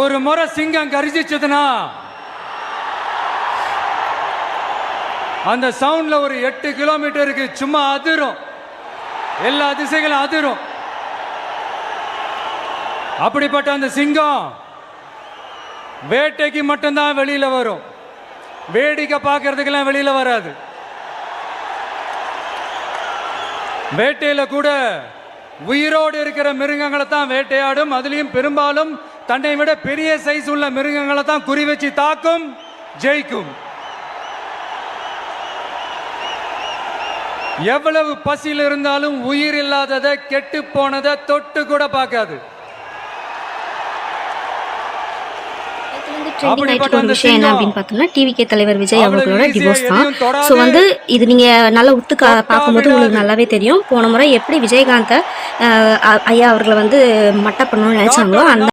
ஒரு முறை சிங்கம் கரிசிச்சதுன்னா அந்த சவுண்ட்ல ஒரு 8 கிலோமீட்டருக்கு சும்மா அதிரும், எல்லா திசைகளும் அதிரும். அப்படிப்பட்ட அந்த சிங்கம் வேட்டைக்கு மட்டும்தான் வெளியில வரும், வேடிக்கை பார்க்கறதுக்கெல்லாம் வெளியில வராது. வேட்டையில கூட உயிரோடு இருக்கிற மிருகங்களை தான் வேட்டையாடும். அதுலயும் பெரும்பாலும் தன்னை விட பெரிய சைஸ் உள்ள மிருகங்களை தான் குறி வச்சு தாக்கும், ஜெயிக்கும். எவ்வளவு பசியில் இருந்தாலும் உயிர் இல்லாததை, கெட்டு போனதை தொட்டு கூட பார்க்காது. ட்ரெண்டிங் ஆயிட்டு ஒரு விஷயம் என்ன அப்படின்னு பார்த்தோம்னா டிவிகே தலைவர் விஜய் அவர்களோட டிவோர்ஸ் தான். ஸோ வந்து இது நீங்கள் நல்லா உத்து பார்க்கும்போது உங்களுக்கு நல்லாவே தெரியும். போன முறை எப்படி விஜயகாந்தை ஐயா அவர்களை வந்து மட்டை பண்ணணும்னு நினைச்சாங்களோ அந்த